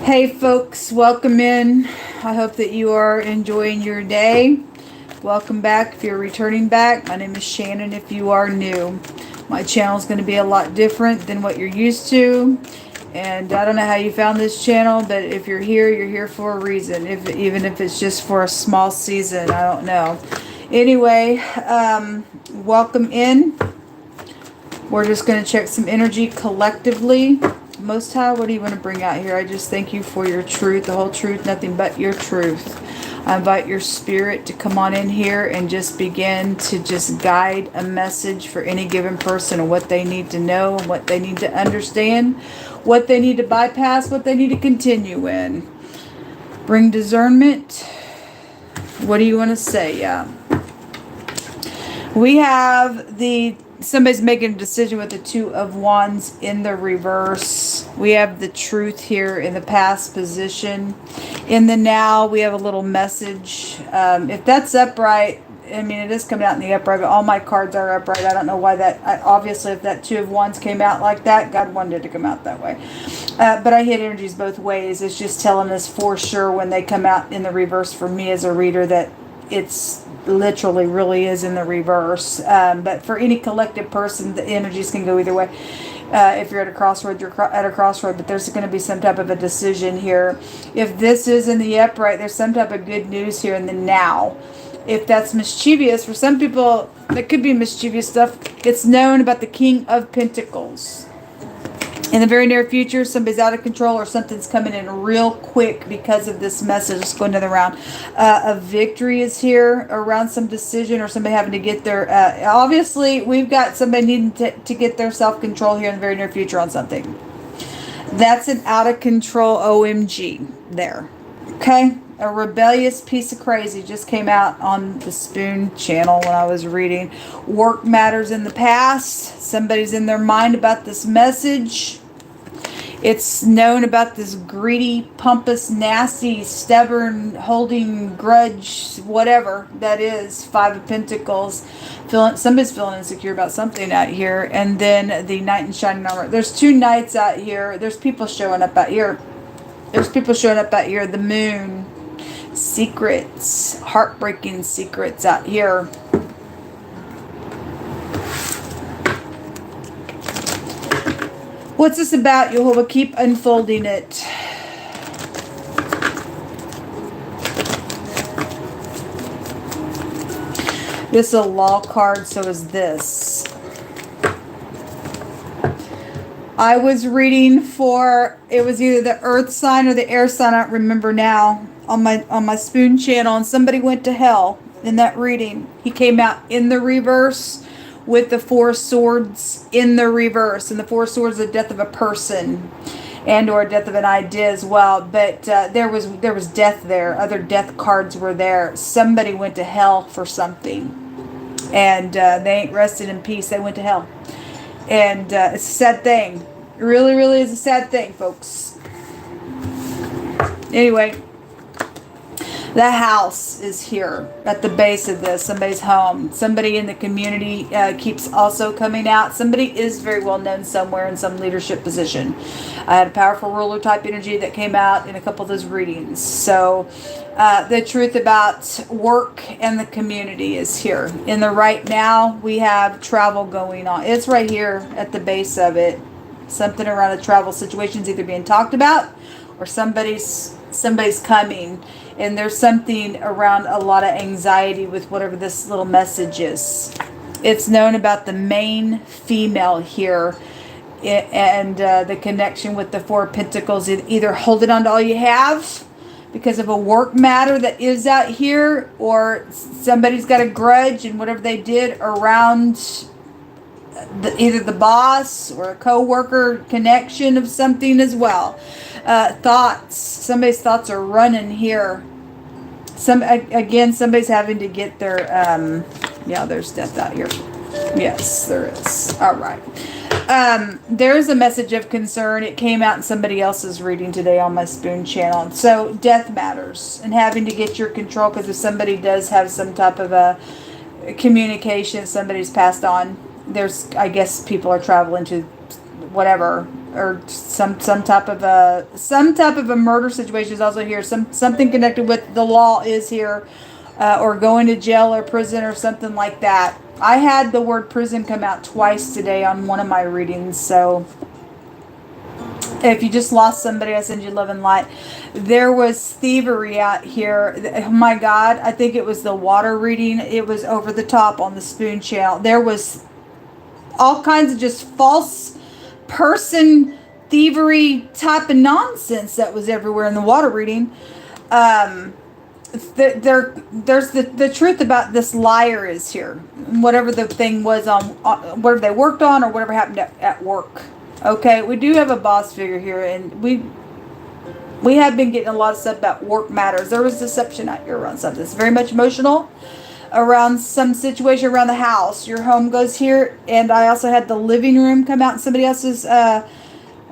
Hey folks, welcome in. I hope that you are enjoying your day. Welcome back if you're returning back. My name is Shannon if you are new. My channel is going to be a lot different than what you're used to. And I don't know how you found this channel, but if you're here for a reason. Even if it's just for a small season, I don't know. Anyway, welcome in. We're just going to check some energy collectively. Most High, what do you want to bring out here? I just thank you for your truth, the whole truth, nothing but your truth. I invite your spirit to come on in here and just begin to just guide a message for any given person and what they need to know, what they need to understand, what they need to bypass, what they need to continue in. Bring discernment. What do you want to say? Yeah. We have somebody's making a decision with the Two of Wands in the reverse. We have the truth here in the past position. In the now, we have a little message. If that's upright, I mean, it is coming out in the upright, but all my cards are upright. I don't know why that, obviously, if that Two of Wands came out like that, God wanted it to come out that way. But I hit energies both ways. It's just telling us for sure when they come out in the reverse for me as a reader that it's literally really is in the reverse. But for any collective person, the energies can go either way. If you're at a crossroad, you're at a crossroad, but there's going to be some type of a decision here. If this is in the upright, there's some type of good news here in the now. If that's mischievous, for some people, that could be mischievous stuff. It's known about the King of Pentacles. In the very near future, somebody's out of control or something's coming in real quick because of this message. Let's go another round. A victory is here around some decision or somebody having to get their... obviously, we've got somebody needing to get their self-control here in the very near future on something. That's an out-of-control OMG there. Okay? A rebellious piece of crazy just came out on the Spoon channel when I was reading. Work matters in the past. Somebody's in their mind about this message. It's known about this greedy, pompous, nasty, stubborn, holding grudge, whatever that is. Five of Pentacles. Somebody's feeling insecure about something out here. And then the Knight in Shining Armor. There's two knights out here. There's people showing up out here. There's people showing up out here. The Moon. Secrets, heartbreaking secrets out here. What's this about, Jehovah? Keep unfolding it. This is a law card, so is this. I was reading for, it was either the earth sign or the air sign, I don't remember now, on my Spoon channel, and somebody went to hell in that reading. He came out in the reverse with the Four Swords in the reverse, and the Four Swords is the death of a person and or death of an idea as well. But there was death there. Other death cards were there. Somebody went to hell for something, and they ain't rested in peace. They went to hell, and it's a sad thing. It really, really is a sad thing, folks. Anyway. The house is here at the base of this. Somebody's home. Somebody in the community keeps also coming out. Somebody is very well known somewhere in some leadership position. I had a powerful ruler type energy that came out in a couple of those readings. So the truth about work and the community is here. In the right now, we have travel going on. It's right here at the base of it. Something around a travel situation is either being talked about or somebody's coming. And there's something around a lot of anxiety with whatever this little message is. It's known about the main female here. And the connection with the Four of Pentacles. Either holding on to all you have because of a work matter that is out here. Or somebody's got a grudge and whatever they did around either the boss or a co-worker connection of something as well. Thoughts. Somebody's thoughts are running here. Somebody's having to get their, yeah, there's death out here. Yes, there is. All right. There's a message of concern. It came out in somebody else's reading today on my Spoon channel. So death matters and having to get your control, because if somebody does have some type of a communication, somebody's passed on. There's, I guess people are traveling to whatever, or some type of a murder situation is also here. Something connected with the law is here, or going to jail or prison or something like that. I had the word prison come out twice today on one of my readings, so if you just lost somebody, I send you love and light. There was thievery out here. Oh my God, I think it was the water reading. It was over the top on the Spoon channel. There was all kinds of just false person thievery type of nonsense that was everywhere in the water reading. There's the truth about this liar is here. Whatever the thing was on whatever they worked on or whatever happened at work. Okay, we do have a boss figure here, and we have been getting a lot of stuff about work matters. There was deception out here around something. It's very much emotional around some situation around the house. Your home goes here, and I also had the living room come out in somebody else's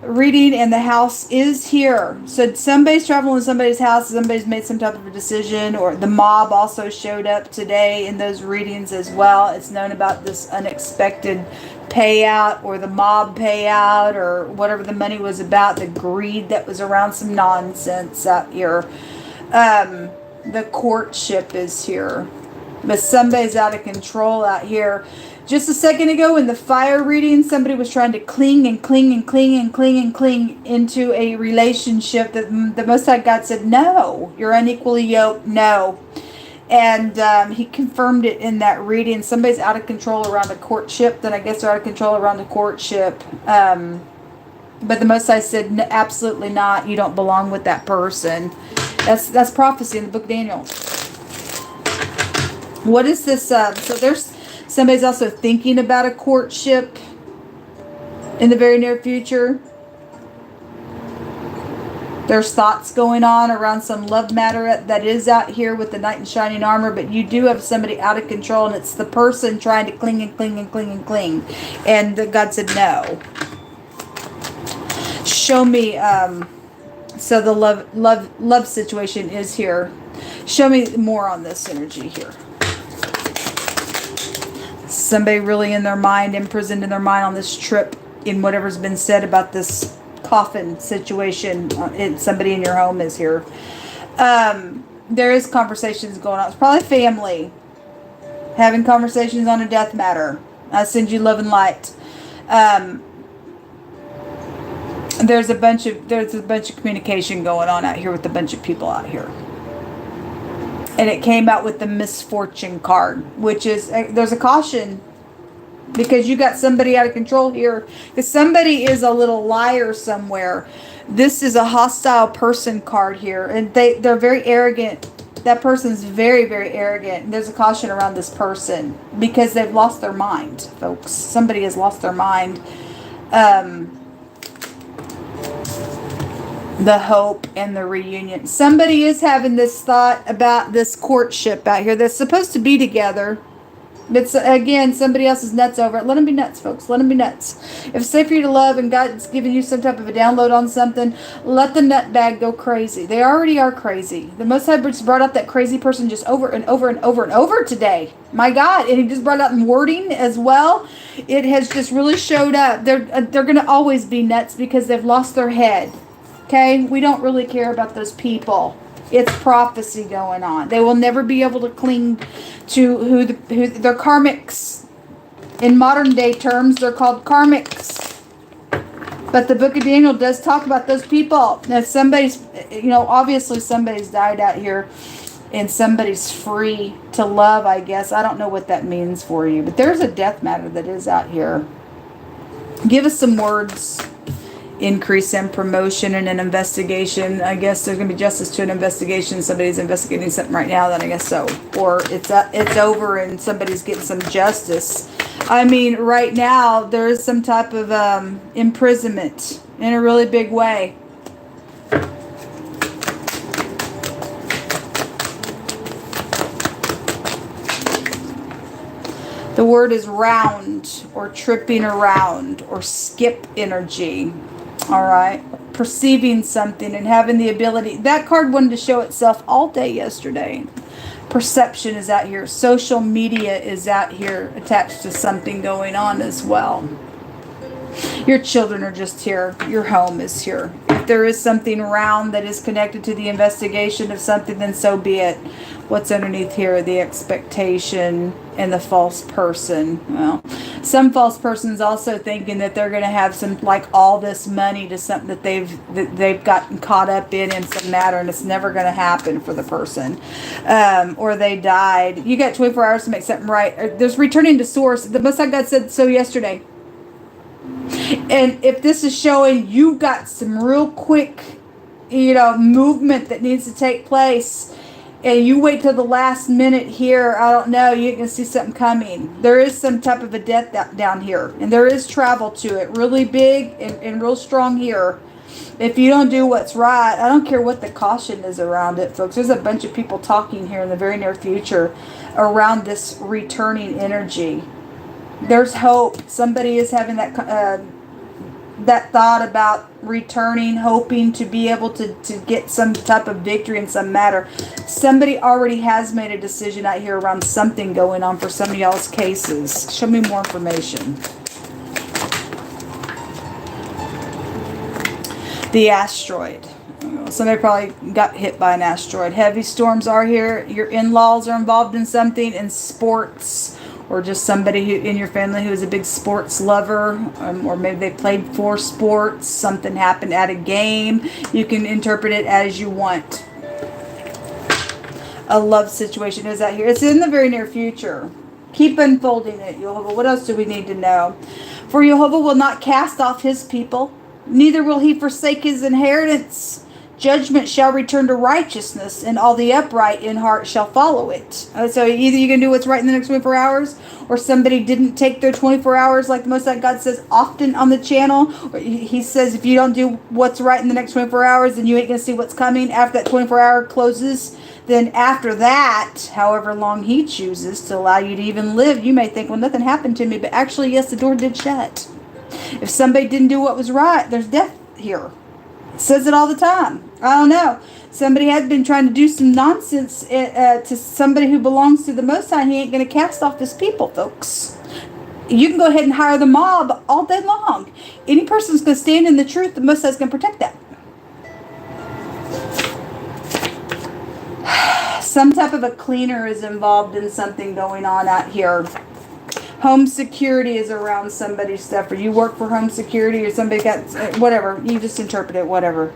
reading, and the house is here. So somebody's traveling to somebody's house, somebody's made some type of a decision, or the mob also showed up today in those readings as well. It's known about this unexpected payout, or the mob payout, or whatever the money was about, the greed that was around some nonsense out here. The courtship is here, but somebody's out of control out here. Just a second ago in the fire reading, somebody was trying to cling and cling and cling and cling and cling into a relationship that the Most High God said, no, you're unequally yoked, no. And he confirmed it in that reading. Somebody's out of control around a courtship, then I guess they're out of control around a courtship. But the Most High said, no, absolutely not, you don't belong with that person. That's prophecy in the book of Daniel. What is this? So there's somebody's also thinking about a courtship in the very near future. There's thoughts going on around some love matter that is out here with the knight in shining armor, but you do have somebody out of control, and it's the person trying to cling and cling and cling and cling. And God said no. Show me, so the love situation is here. Show me more on this energy here. Somebody really in their mind, imprisoned in their mind on this trip, in whatever's been said about this coffin situation. Somebody in your home is here. There is conversations going on. It's probably family having conversations on a death matter. I send you love and light. There's a bunch of communication going on out here with a bunch of people out here. And it came out with the misfortune card, which is, there's a caution, because you got somebody out of control here. Because somebody is a little liar somewhere. This is a hostile person card here. And they're very arrogant. That person's very, very arrogant. And there's a caution around this person, because they've lost their mind, folks. Somebody has lost their mind. The hope and the reunion. Somebody is having this thought about this courtship out here that's supposed to be together. But again, somebody else is nuts over it. Let them be nuts, folks. Let them be nuts. If it's safe for you to love and God's giving you some type of a download on something, let the nut bag go crazy. They already are crazy. The Most High just brought out that crazy person just over and over and over and over today. My God. And he just brought out in wording as well. It has just really showed up. They're going to always be nuts because they've lost their head. Okay, we don't really care about those people. It's prophecy going on. They will never be able to cling to who they're karmics. In modern day terms, they're called karmics. But the book of Daniel does talk about those people. Now somebody's, obviously somebody's died out here, and somebody's free to love, I guess. I don't know what that means for you, but there's a death matter that is out here. Give us some words. Increase in promotion and an investigation. I guess there's going to be justice to an investigation. Somebody's investigating something right now, then I guess so. Or it's over and somebody's getting some justice. I mean, right now, there is some type of imprisonment in a really big way. The word is round, or tripping around, or skip energy. All right. Perceiving something and having the ability. That card wanted to show itself all day yesterday. Perception is out here. Social media is out here attached to something going on as well. Your children are just here. Your home is here. If there is something around that is connected to the investigation of something, then so be it. What's underneath here? The expectation and the false person. Well, some false person's also thinking that they're going to have some, like, all this money to something that they've gotten caught up in some matter, and it's never going to happen for the person. Or they died. You got 24 hours to make something right. There's returning to source. The Most High God said so yesterday. And if this is showing you've got some real quick, movement that needs to take place, and you wait till the last minute here, I don't know, you can see something coming. There is some type of a death down here, and there is travel to it, really big and real strong here. If you don't do what's right, I don't care what the caution is around it, folks. There's a bunch of people talking here in the very near future around this returning energy. There's hope. Somebody is having that thought about returning, hoping to be able to get some type of victory in some matter. Somebody already has made a decision out here around something going on for some of y'all's cases. Show me more information. The asteroid. Somebody probably got hit by an asteroid. Heavy storms are here. Your in-laws are involved in something, in sports, or just somebody who in your family who is a big sports lover, or maybe they played for sports. Something happened at a game. You can interpret it as you want. A love situation is out here. It's in the very near future. Keep unfolding it, Jehovah. What else do we need to know? For Jehovah will not cast off his people, neither will he forsake his inheritance. Judgment shall return to righteousness, and all the upright in heart shall follow it. So either you can do what's right in the next 24 hours, or somebody didn't take their 24 hours, like the Most High God says often on the channel. He says if you don't do what's right in the next 24 hours, then you ain't going to see what's coming after that 24-hour closes. Then after that, however long he chooses to allow you to even live, you may think, well, nothing happened to me. But actually, yes, the door did shut. If somebody didn't do what was right, there's death here. Says it all the time. I don't know. Somebody has been trying to do some nonsense to somebody who belongs to the Most High. He ain't going to cast off his people, folks. You can go ahead and hire the mob all day long. Any person who's going to stand in the truth, the Most High is going to protect that. Some type of a cleaner is involved in something going on out here. Home security is around somebody's stuff, or you work for home security, or somebody got whatever. You just interpret it, whatever.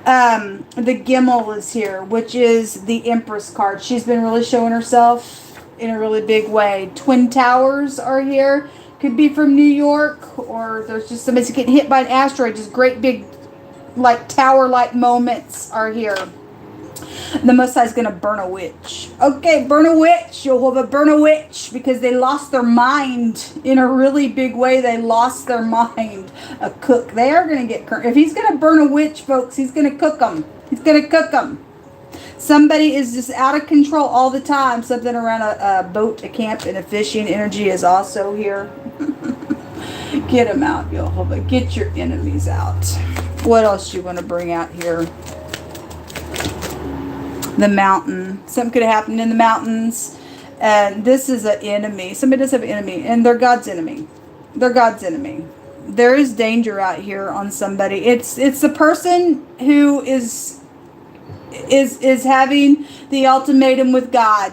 The Gimel is here, which is the Empress card. She's been really showing herself in a really big way. Twin Towers are here. Could be from New York, or there's just somebody's getting hit by an asteroid. Just great big, like, tower-like moments are here. The Most High is going to burn a witch. Okay, burn a witch. Jehovah, burn a witch. Because they lost their mind in a really big way. They lost their mind. A cook. They are going to get... If he's going to burn a witch, folks, he's going to cook them. He's going to cook them. Somebody is just out of control all the time. Something around a boat, a camp, and a fishing energy is also here. Get them out, Jehovah. Get your enemies out. What else do you want to bring out here? The mountain. Something could have happened in the mountains. And this is an enemy. Somebody does have an enemy. And they're God's enemy. They're God's enemy. There is danger out here on somebody. It's the person who is having the ultimatum with God.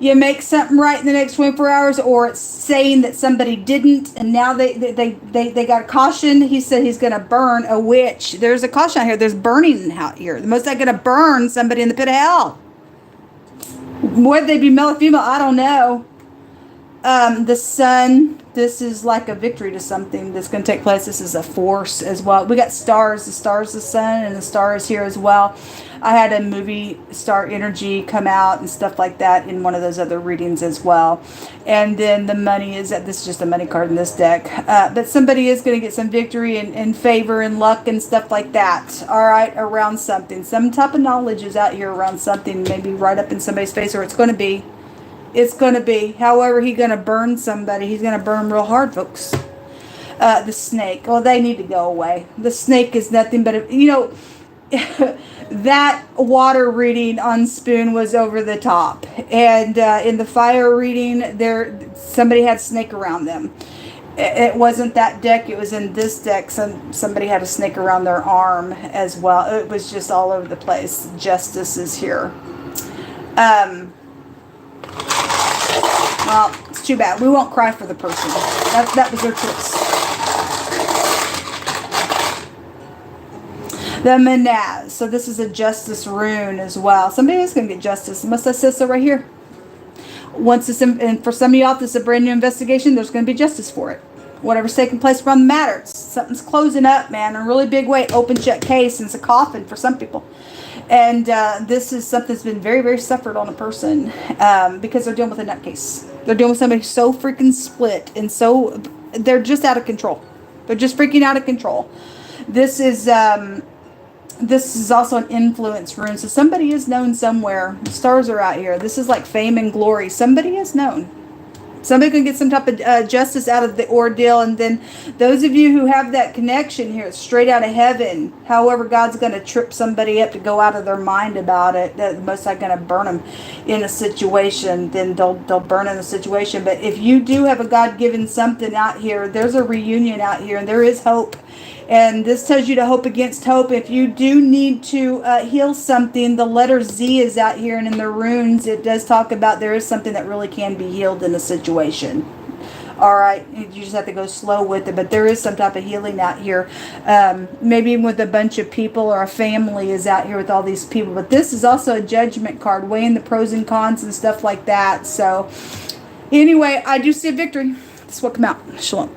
You make something right in the next 24 hours, or it's saying that somebody didn't, and now they got a caution. He said he's going to burn a witch. There's a caution out here. There's burning out here. The Most High going to burn somebody in the pit of hell. Whether they be male or female, I don't know. The sun. This is like a victory to something that's going to take place. This is a force as well. We got stars. The stars, the sun, and the star is here as well. I had a movie star energy come out and stuff like that in one of those other readings as well. And then the money is that this is just a money card in this deck. But somebody is going to get some victory and favor and luck and stuff like that. All right, around something. Some type of knowledge is out here around something, maybe right up in somebody's face, or it's going to be. It's going to be. However, he's going to burn somebody. He's going to burn them real hard, folks. The snake. Oh, they need to go away. The snake is nothing but, that water reading on Spoon was over the top. And in the fire reading, somebody had snake around them. It wasn't that deck. It was in this deck. Somebody had a snake around their arm as well. It was just all over the place. Justice is here. Well, it's too bad. We won't cry for the person. That was their choice. The Manaz. So this is a justice rune as well. Somebody is going to get justice. Must have said so right here. Once this, and for some of y'all, if this is a brand new investigation, there's going to be justice for it. Whatever's taking place from the matter. Something's closing up, man, in a really big way. Open shut case, and it's a coffin for some people. And this is something that's been very, very suffered on a person because they're dealing with a nutcase. They're dealing with somebody so freaking split and so they're just out of control. They're just freaking out of control. This is also an influence rune. So somebody is known somewhere. The stars are out here. This is like fame and glory. Somebody is known. Somebody can get some type of justice out of the ordeal. And then those of you who have that connection here, it's straight out of heaven. However, God's going to trip somebody up to go out of their mind about it. The Most High going to burn them in a situation. Then they'll burn in the situation. But if you do have a God-given something out here, there's a reunion out here. And there is hope. And this tells you to hope against hope. If you do need to heal something, the letter Z is out here. And in the runes, it does talk about there is something that really can be healed in a situation. All right. You just have to go slow with it. But there is some type of healing out here. Maybe even with a bunch of people or a family is out here with all these people. But this is also a judgment card, weighing the pros and cons and stuff like that. So anyway, I do see a victory. That's what come out. Shalom.